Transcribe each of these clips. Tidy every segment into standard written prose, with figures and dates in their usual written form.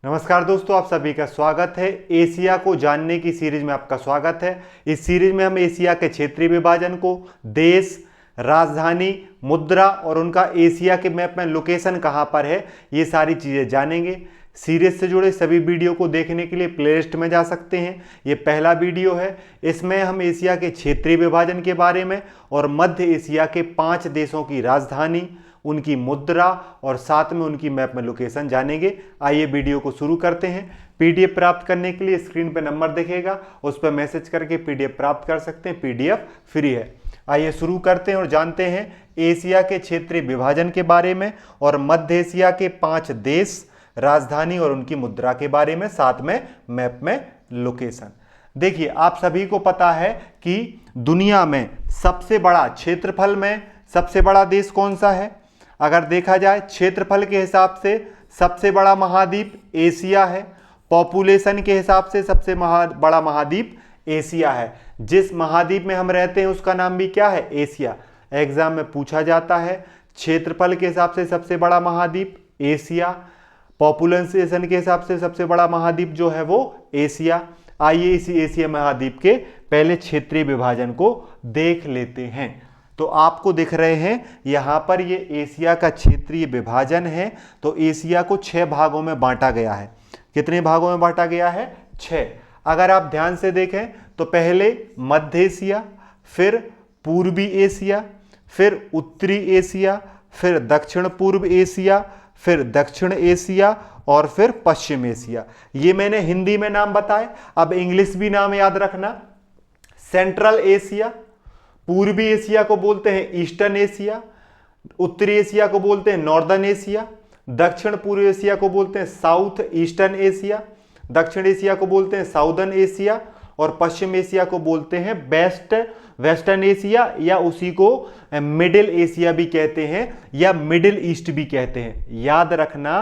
नमस्कार दोस्तों, आप सभी का स्वागत है। एशिया को जानने की सीरीज में आपका स्वागत है। इस सीरीज में हम एशिया के क्षेत्रीय विभाजन को, देश, राजधानी, मुद्रा और उनका एशिया के मैप में लोकेशन कहां पर है, ये सारी चीजें जानेंगे। सीरीज से जुड़े सभी वीडियो को देखने के लिए प्लेलिस्ट में जा सकते हैं। ये पहला वीडियो है। इसमें हम एशिया के क्षेत्रीय विभाजन के बारे में और मध्य एशिया के 5 देशों की राजधानी, उनकी मुद्रा और साथ में उनकी मैप में लोकेशन जानेंगे। आइए वीडियो को शुरू करते हैं। पीडीएफ प्राप्त करने के लिए स्क्रीन पर नंबर दिखेगा, उस पर मैसेज करके पीडीएफ प्राप्त कर सकते हैं। पीडीएफ फ्री है। आइए शुरू करते हैं और जानते हैं एशिया के क्षेत्रीय विभाजन के बारे में और मध्य एशिया के 5 देश, राजधानी और उनकी मुद्रा के बारे में, साथ में मैप में लोकेशन। देखिए, आप सभी को पता है कि दुनिया में सबसे बड़ा क्षेत्रफल में सबसे बड़ा देश कौन सा है। अगर देखा जाए क्षेत्रफल के हिसाब से सबसे बड़ा महाद्वीप एशिया है। पॉपुलेशन के हिसाब से सबसे बड़ा महाद्वीप एशिया है। जिस महाद्वीप में हम रहते हैं उसका नाम भी क्या है? एशिया। एग्जाम में पूछा जाता है। क्षेत्रफल के हिसाब से सबसे बड़ा महाद्वीप एशिया, पॉपुलेशन के हिसाब से सबसे बड़ा महाद्वीप जो है वो एशिया। आइए इसी एशिया महाद्वीप के पहले क्षेत्रीय विभाजन को देख लेते हैं। तो आपको दिख रहे हैं यहां पर ये एशिया का क्षेत्रीय विभाजन है। तो एशिया को 6 भागों में बांटा गया है। कितने भागों में बांटा गया है? 6। अगर आप ध्यान से देखें तो पहले मध्य एशिया, फिर पूर्वी एशिया, फिर उत्तरी एशिया, फिर दक्षिण पूर्व एशिया, फिर दक्षिण एशिया और फिर पश्चिम एशिया। ये मैंने हिंदी में नाम बताए। अब इंग्लिश भी नाम याद रखना। सेंट्रल एशिया, पूर्वी एशिया को बोलते हैं ईस्टर्न एशिया, उत्तरी एशिया को बोलते हैं नॉर्दर्न एशिया, दक्षिण पूर्व एशिया को बोलते हैं साउथ ईस्टर्न एशिया, दक्षिण एशिया को बोलते हैं साउदर्न एशिया और पश्चिम एशिया को बोलते हैं वेस्टर्न एशिया, या उसी को मिडिल एशिया भी कहते हैं या मिडिल ईस्ट भी कहते हैं। याद रखना,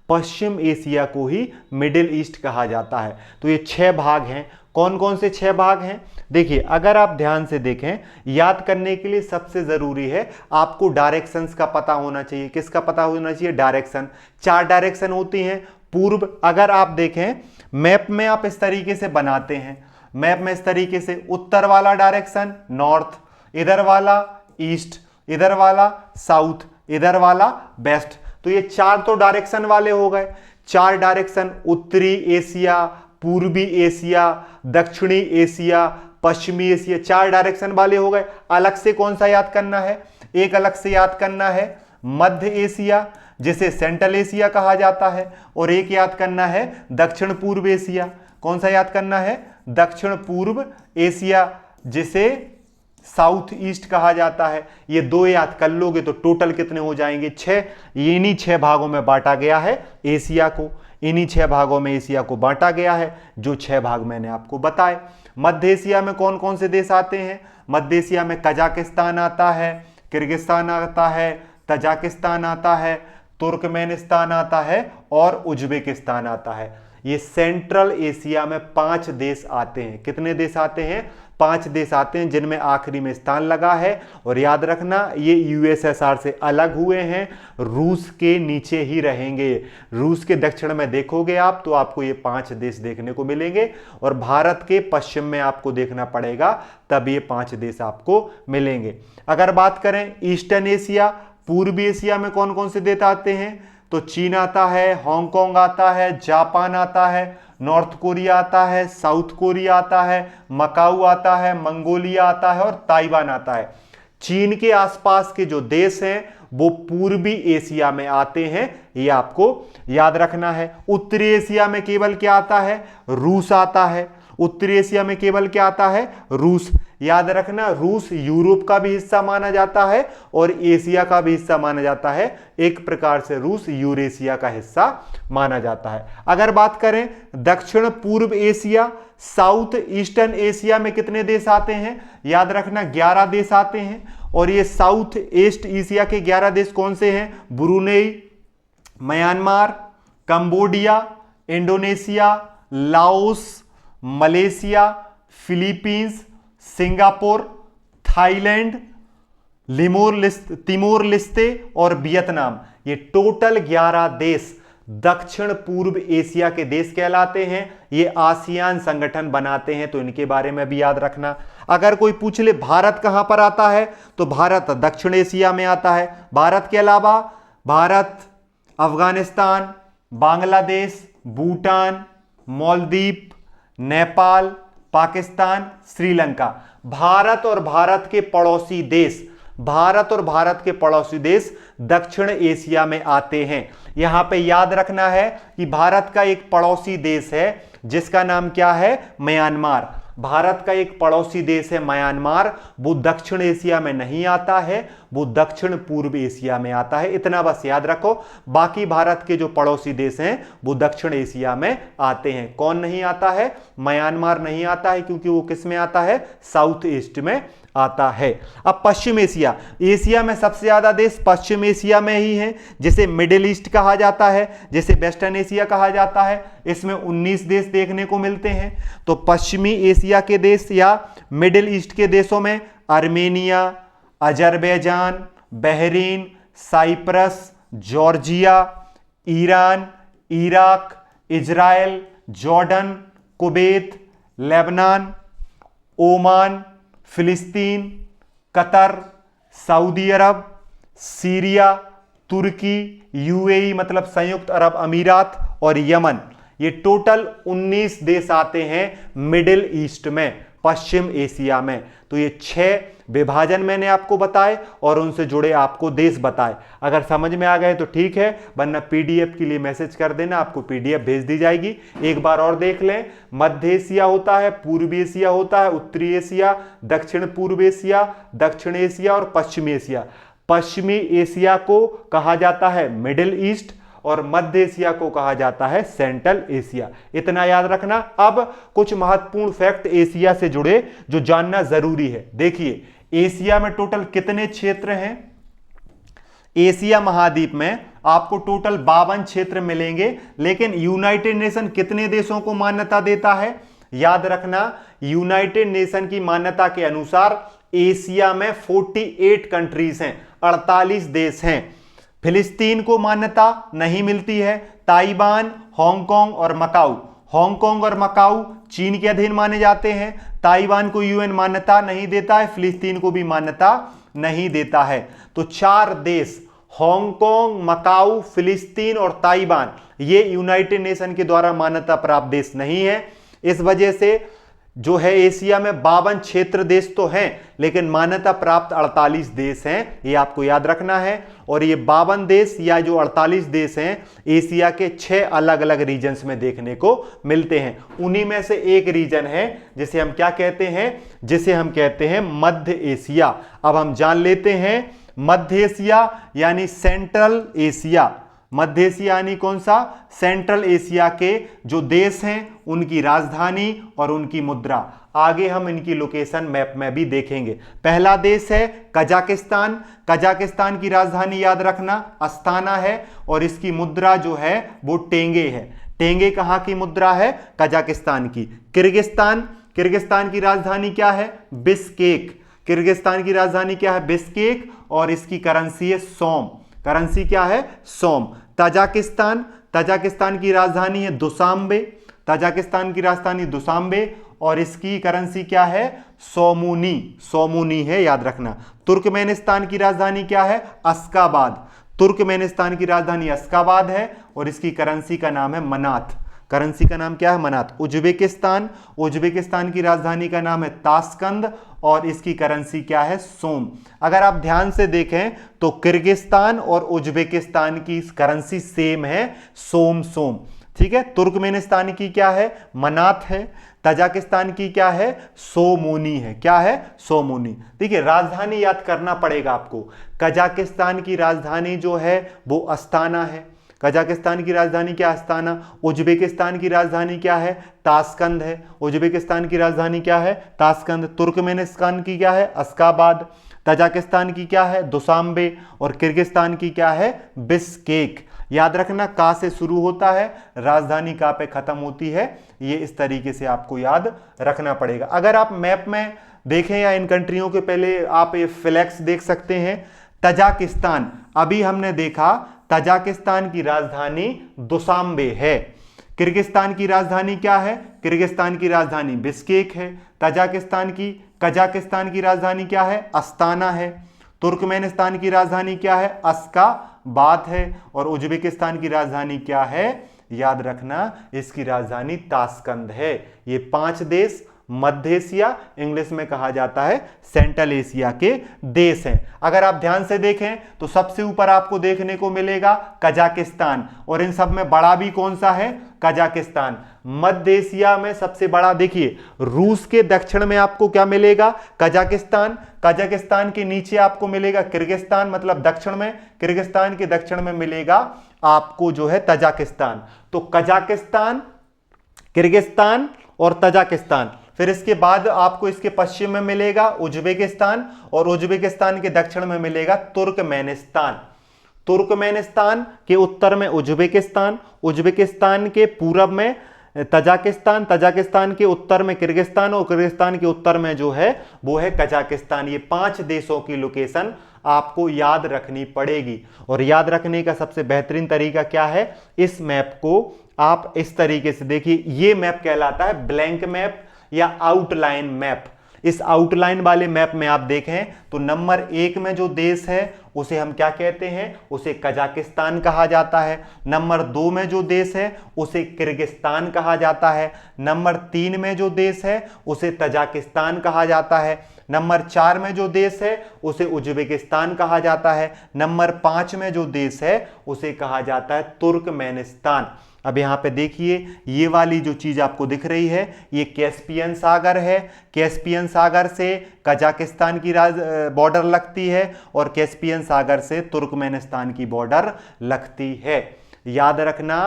पश्चिम एशिया को ही मिडिल ईस्ट कहा जाता है। तो ये 6 भाग हैं। कौन कौन से 6 भाग हैं? देखिए, अगर आप ध्यान से देखें, याद करने के लिए सबसे जरूरी है आपको डायरेक्शंस का पता होना चाहिए। किसका पता होना चाहिए? डायरेक्शन। 4 डायरेक्शन होती हैं। पूर्व, अगर आप देखें मैप में आप इस तरीके से बनाते हैं, मैप में इस तरीके से, उत्तर वाला डायरेक्शन नॉर्थ, इधर वाला ईस्ट, इधर वाला साउथ, इधर वाला वेस्ट। तो ये 4 तो डायरेक्शन वाले हो गए। 4 डायरेक्शन, उत्तरी एशिया, पूर्वी एशिया, दक्षिणी एशिया, पश्चिमी एशिया, 4 डायरेक्शन वाले हो गए। अलग से कौन सा याद करना है? एक अलग से याद करना है मध्य एशिया, जिसे सेंट्रल एशिया कहा जाता है, और एक याद करना है दक्षिण पूर्व एशिया। कौन सा याद करना है? दक्षिण पूर्व एशिया, जिसे साउथ ईस्ट कहा जाता है। ये 2 याद कर लोगे तो टोटल कितने हो जाएंगे? 6। इन्हीं 6 भागों में बांटा गया है एशिया को। इन्हीं 6 भागों में एशिया को बांटा गया है, जो 6 भाग मैंने आपको बताए। मध्य एशिया में कौन कौन से देश आते हैं? मध्य एशिया में कजाकिस्तान आता है, किर्गिस्तान आता है, तजाकिस्तान आता है, तुर्कमेनिस्तान आता है और उज्बेकिस्तान आता है। ये सेंट्रल एशिया में 5 देश आते हैं। कितने देश आते हैं? 5 देश आते हैं, जिनमें आखिरी में स्थान लगा है। और याद रखना, ये यूएसएसआर से अलग हुए हैं, रूस के नीचे ही रहेंगे। रूस के दक्षिण में देखोगे आप तो आपको ये 5 देश देखने को मिलेंगे, और भारत के पश्चिम में आपको देखना पड़ेगा, तब ये 5 देश आपको मिलेंगे। अगर बात करें ईस्टर्न एशिया, पूर्वी एशिया में कौन कौन से देश आते हैं? तो चीन आता है, हांगकांग आता है, जापान आता है, नॉर्थ कोरिया आता है, साउथ कोरिया आता है, मकाऊ आता है, मंगोलिया आता है और ताइवान आता है। चीन के आसपास के जो देश हैं वो पूर्वी एशिया में आते हैं, ये आपको याद रखना है। उत्तरी एशिया में केवल क्या आता है? रूस आता है। उत्तरी एशिया में केवल क्या आता है? रूस। याद रखना, रूस यूरोप का भी हिस्सा माना जाता है और एशिया का भी हिस्सा माना जाता है। एक प्रकार से रूस यूरेशिया का हिस्सा माना जाता है। अगर बात करें दक्षिण पूर्व एशिया, साउथ ईस्टर्न एशिया में कितने देश आते हैं? याद रखना, 11 देश आते हैं। और ये साउथ ईस्ट एशिया के 11 देश कौन से हैं? Brunei, Myanmar, Cambodia, Indonesia, Laos, Malaysia, Philippines, Singapore, Thailand, Timor Leste और वियतनाम। ये टोटल 11 देश दक्षिण पूर्व एशिया के देश कहलाते हैं। ये आसियान संगठन बनाते हैं, तो इनके बारे में भी याद रखना। अगर कोई पूछ ले भारत कहां पर आता है, तो भारत दक्षिण एशिया में आता है। भारत के अलावा भारत, अफगानिस्तान, बांग्लादेश, भूटान, मालदीव, नेपाल, पाकिस्तान, श्रीलंका, भारत और भारत के पड़ोसी देश दक्षिण एशिया में आते हैं। यहां पे याद रखना है कि भारत का एक पड़ोसी देश है जिसका नाम क्या है, म्यांमार। भारत का एक पड़ोसी देश है म्यांमार, वो दक्षिण एशिया में नहीं आता है, वो दक्षिण पूर्व एशिया में आता है। इतना बस याद रखो। बाकी भारत के जो पड़ोसी देश हैं वो दक्षिण एशिया में आते हैं। कौन नहीं आता है, म्यांमार नहीं आता है, क्योंकि वो किस में आता है, साउथ ईस्ट में आता है। अब पश्चिम एशिया, एशिया में सबसे ज्यादा देश पश्चिम एशिया में ही हैं, जिसे मिडिल ईस्ट कहा जाता है, जिसे वेस्टर्न एशिया कहा जाता है। इसमें 19 देश देखने को मिलते हैं। तो पश्चिमी एशिया के देश या मिडिल ईस्ट के देशों में Armenia, Azerbaijan, Bahrain, Cyprus, Georgia, Iran, Iraq, Israel, Jordan, Kuwait, Lebanon, Oman, फिलिस्तीन, कतर, सऊदी अरब, सीरिया, तुर्की, यूएई मतलब संयुक्त अरब अमीरात और यमन, ये टोटल 19 देश आते हैं मिडिल ईस्ट में, पश्चिम एशिया में। तो ये 6 विभाजन मैंने आपको बताए और उनसे जुड़े आपको देश बताए। अगर समझ में आ गए तो ठीक है, वरना पीडीएफ के लिए मैसेज कर देना, आपको पीडीएफ भेज दी जाएगी। एक बार और देख लें, मध्य एशिया होता है, पूर्व एशिया होता है, उत्तरी एशिया, दक्षिण पूर्व एशिया, दक्षिण एशिया और पश्चिमी एशिया। पश्चिमी एशिया को कहा जाता है मिडिल ईस्ट और मध्य एशिया को कहा जाता है सेंट्रल एशिया। इतना याद रखना। अब कुछ महत्वपूर्ण फैक्ट एशिया से जुड़े जो जानना जरूरी है। देखिए, एशिया में टोटल कितने क्षेत्र हैं? एशिया महाद्वीप में आपको टोटल 52 क्षेत्र मिलेंगे, लेकिन यूनाइटेड नेशन कितने देशों को मान्यता देता है? याद रखना, यूनाइटेड नेशन की मान्यता के अनुसार एशिया में 48 कंट्रीज हैं, 48 देश हैं। फिलिस्तीन को मान्यता नहीं मिलती है। ताइवान, हांगकांग और मकाऊ, हांगकांग और मकाऊ चीन के अधीन माने जाते हैं। ताइवान को यूएन मान्यता नहीं देता है, फिलिस्तीन को भी मान्यता नहीं देता है। तो 4 देश, हांगकांग, मकाऊ, फिलिस्तीन और ताइवान, ये यूनाइटेड नेशन के द्वारा मान्यता प्राप्त देश नहीं है। इस वजह से जो है एशिया में 52 क्षेत्र देश तो हैं, लेकिन मान्यता प्राप्त 48 देश हैं, ये आपको याद रखना है। और ये 52 देश या जो 48 देश हैं एशिया के 6 अलग अलग रीजन्स में देखने को मिलते हैं। उन्हीं में से एक रीजन है जिसे हम क्या कहते हैं, जिसे हम कहते हैं मध्य एशिया। अब हम जान लेते हैं मध्य एशिया यानी सेंट्रल एशिया। मध्य एशिया यानी कौन सा? सेंट्रल एशिया के जो देश हैं उनकी राजधानी और उनकी मुद्रा। आगे हम इनकी लोकेशन मैप में भी देखेंगे। पहला देश है कजाकिस्तान। कजाकिस्तान की राजधानी याद रखना अस्ताना है और इसकी मुद्रा जो है वो टेंगे है। टेंगे कहां की मुद्रा है? कजाकिस्तान की। किर्गिस्तान, किर्गिस्तान की राजधानी क्या है? बिश्केक। किर्गिस्तान की राजधानी क्या है? बिश्केक और इसकी करेंसी है सोम। करेंसी क्या है? सोम। तजाकिस्तान, तजाकिस्तान की राजधानी है दुशांबे। तजाकिस्तान की राजधानी दुशांबे और इसकी करेंसी क्या है? सोमूनी। सोमूनी है, याद रखना। तुर्कमेनिस्तान की राजधानी क्या है? अश्काबाद। तुर्कमेनिस्तान की राजधानी अश्काबाद है और इसकी करेंसी का नाम है मनात। करेंसी का नाम क्या है? मनात। उज्बेकिस्तान, उज्बेकिस्तान की राजधानी का नाम है ताशकंद और इसकी करेंसी क्या है? सोम। अगर आप ध्यान से देखें तो किर्गिस्तान और उज्बेकिस्तान की करेंसी सेम है, सोम सोम। ठीक है। तुर्कमेनिस्तान की क्या है? मनात है। तजाकिस्तान की क्या है? सोमूनी है। क्या है? सोमूनी। देखिए, राजधानी याद करना पड़ेगा आपको। कजाकिस्तान की राजधानी जो है वो अस्ताना है। कजाकिस्तान की राजधानी क्या? अस्ताना। उज्बेकिस्तान की राजधानी क्या है? ताशकंद है। उज्बेकिस्तान की राजधानी क्या है? ताशकंद। तुर्कमेनिस्तान की क्या है? अश्काबाद। तजाकिस्तान की क्या है? दुशांबे और किर्गिस्तान की क्या है? बिश्केक। याद रखना, का से शुरू होता है, राजधानी का पे खत्म होती है। ये इस तरीके से आपको याद रखना पड़ेगा। अगर आप मैप में देखें या इन कंट्रियों के पहले आप ये फ्लैग्स देख सकते हैं। तजाकिस्तान, अभी हमने देखा तजाकिस्तान की राजधानी दुशांबे है। किर्गिस्तान की राजधानी क्या है? किर्गिस्तान की राजधानी बिश्केक है। कजाकिस्तान की राजधानी क्या है? अस्ताना है। तुर्कमेनिस्तान की राजधानी क्या है? अश्गाबाद है। और उज्बेकिस्तान की राजधानी क्या है? याद रखना, इसकी राजधानी ताशकंद है। ये 5 देश मध्य एशिया, इंग्लिश में कहा जाता है सेंट्रल एशिया के देश हैं। अगर आप ध्यान से देखें तो सबसे ऊपर आपको देखने को मिलेगा कजाकिस्तान, और इन सब में बड़ा भी कौन सा है? कजाकिस्तान। मध्य एशिया में सबसे बड़ा देखिए, रूस के दक्षिण में आपको क्या मिलेगा? कजाकिस्तान। कजाकिस्तान के नीचे आपको मिलेगा किर्गिस्तान, मतलब दक्षिण में, किर्गिस्तान के दक्षिण में मिलेगा आपको जो है तजाकिस्तान। तो कजाकिस्तान, किर्गिस्तान और तजाकिस्तान। फिर इसके बाद आपको इसके पश्चिम में मिलेगा उज्बेकिस्तान, और उज्बेकिस्तान के दक्षिण में मिलेगा तुर्कमेनिस्तान। तुर्कमेनिस्तान के उत्तर में उज्बेकिस्तान, उज्बेकिस्तान के पूरब में तजाकिस्तान, तजाकिस्तान के उत्तर में किर्गिस्तान, और किर्गिस्तान के उत्तर में जो है वो है कजाकिस्तान। ये 5 देशों की लोकेशन आपको याद रखनी पड़ेगी। और याद रखने का सबसे बेहतरीन तरीका क्या है? इस मैप को आप इस तरीके से देखिए, ये मैप कहलाता है ब्लैंक मैप या आउटलाइन मैप। इस आउटलाइन वाले मैप में आप देखें तो नंबर 1 में जो देश है उसे हम क्या कहते हैं? उसे कजाकिस्तान कहा जाता है। नंबर 2 में जो देश है उसे किर्गिस्तान कहा जाता है। नंबर 3 में जो देश है उसे तजाकिस्तान कहा जाता है। नंबर 4 में जो देश है उसे उज्बेकिस्तान कहा जाता है। नंबर 5 में जो देश है उसे कहा जाता है तुर्कमेनिस्तान। अब यहां पे देखिए, ये वाली जो चीज आपको दिख रही है ये कैस्पियन सागर है। कैस्पियन सागर से कजाकिस्तान की बॉर्डर लगती है, और कैस्पियन सागर से तुर्कमेनिस्तान की बॉर्डर लगती है। याद रखना,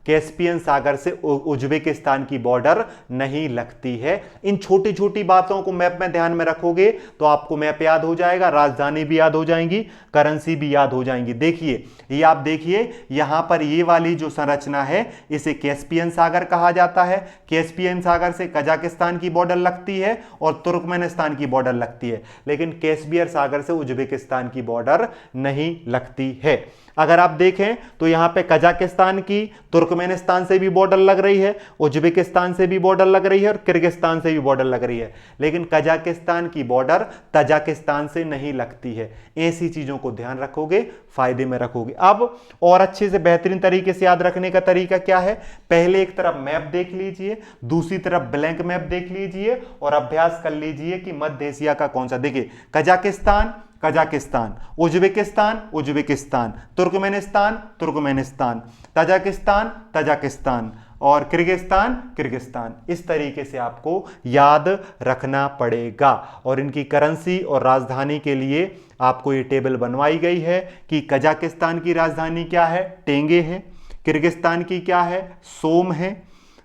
कैस्पियन सागर से उज्बेकिस्तान की बॉर्डर नहीं लगती है। इन छोटी छोटी बातों को मैप में ध्यान में रखोगे तो आपको मैप याद हो जाएगा, राजधानी भी याद हो जाएंगी, करेंसी भी याद हो जाएंगी। देखिए, ये आप देखिए, यहां पर ये वाली जो संरचना है इसे कैस्पियन सागर कहा जाता है। कैस्पियन सागर से कजाकिस्तान की बॉर्डर लगती है और तुर्कमेनिस्तान की बॉर्डर लगती है, लेकिन कैस्पियन सागर से उज्बेकिस्तान की बॉर्डर नहीं लगती है। अगर आप देखें तो यहां पे कजाकिस्तान की तुर्कमेनिस्तान से भी बॉर्डर लग रही है, उज्बेकिस्तान से भी बॉर्डर लग रही है और किर्गिस्तान से भी बॉर्डर लग रही है, लेकिन कजाकिस्तान की बॉर्डर तजाकिस्तान से नहीं लगती है। ऐसी चीजों को ध्यान रखोगे, फायदे में रखोगे। अब और अच्छे से बेहतरीन तरीके से याद रखने का तरीका क्या है? पहले एक तरफ मैप देख लीजिए, दूसरी तरफ ब्लैंक मैप देख लीजिए और अभ्यास कर लीजिए कि मध्य एशिया का कौन सा। देखिए, Kazakhstan Kazakhstan, Uzbekistan Uzbekistan, Turkmenistan Turkmenistan, Tajikistan Tajikistan और किर्गिस्तान किर्गिस्तान। इस तरीके से आपको याद रखना पड़ेगा। और इनकी करेंसी और राजधानी के लिए आपको ये टेबल बनवाई गई है कि कजाकिस्तान की राजधानी क्या है? टेंगे है। किर्गिस्तान की क्या है? सोम है।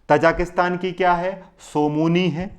तजाकिस्तान की क्या है? सोमूनी है।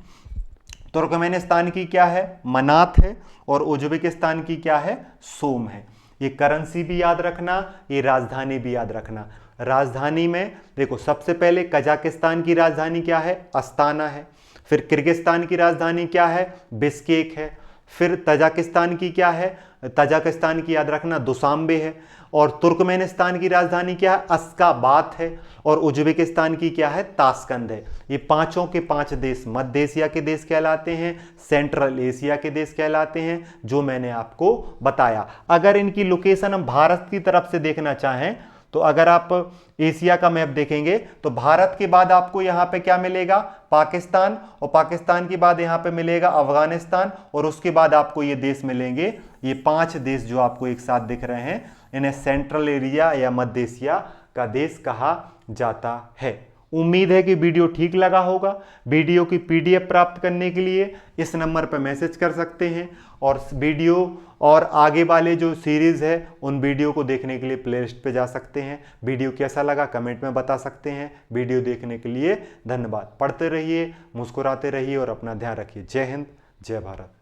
तुर्कमेनिस्तान की क्या है? मनात है। और उज्बेकिस्तान की क्या है? सोम है। ये करेंसी भी याद रखना, ये राजधानी भी याद रखना। राजधानी में देखो, सबसे पहले कजाकिस्तान की राजधानी क्या है? अस्ताना है। फिर किर्गिस्तान की राजधानी क्या है? बिश्केक है। फिर तजाकिस्तान की क्या है? तजाकिस्तान की याद रखना दुशांबे है। और तुर्कमेनिस्तान की राजधानी क्या है? अश्गाबाद है। और उज्बेकिस्तान की क्या है? ताशकंद है। ये पांचों के 5 देश मध्य एशिया के देश कहलाते हैं, सेंट्रल एशिया के देश कहलाते हैं, जो मैंने आपको बताया। अगर इनकी लोकेशन हम भारत की तरफ से देखना चाहें तो अगर आप एशिया का मैप देखेंगे तो भारत के बाद आपको यहां पे क्या मिलेगा? पाकिस्तान, और पाकिस्तान के बाद यहां पे मिलेगा अफगानिस्तान, और उसके बाद आपको ये देश मिलेंगे। ये 5 देश जो आपको एक साथ दिख रहे हैं, इन्हें सेंट्रल एरिया या मध्य एशिया का देश कहा जाता है। उम्मीद है कि वीडियो ठीक लगा होगा। वीडियो की पीडीएफ प्राप्त करने के लिए इस नंबर पर मैसेज कर सकते हैं, और वीडियो और आगे वाले जो सीरीज़ है उन वीडियो को देखने के लिए प्लेलिस्ट पे जा सकते हैं। वीडियो कैसा लगा कमेंट में बता सकते हैं। वीडियो देखने के लिए धन्यवाद। पढ़ते रहिए, मुस्कुराते रहिए और अपना ध्यान रखिए। जय हिंद, जय भारत।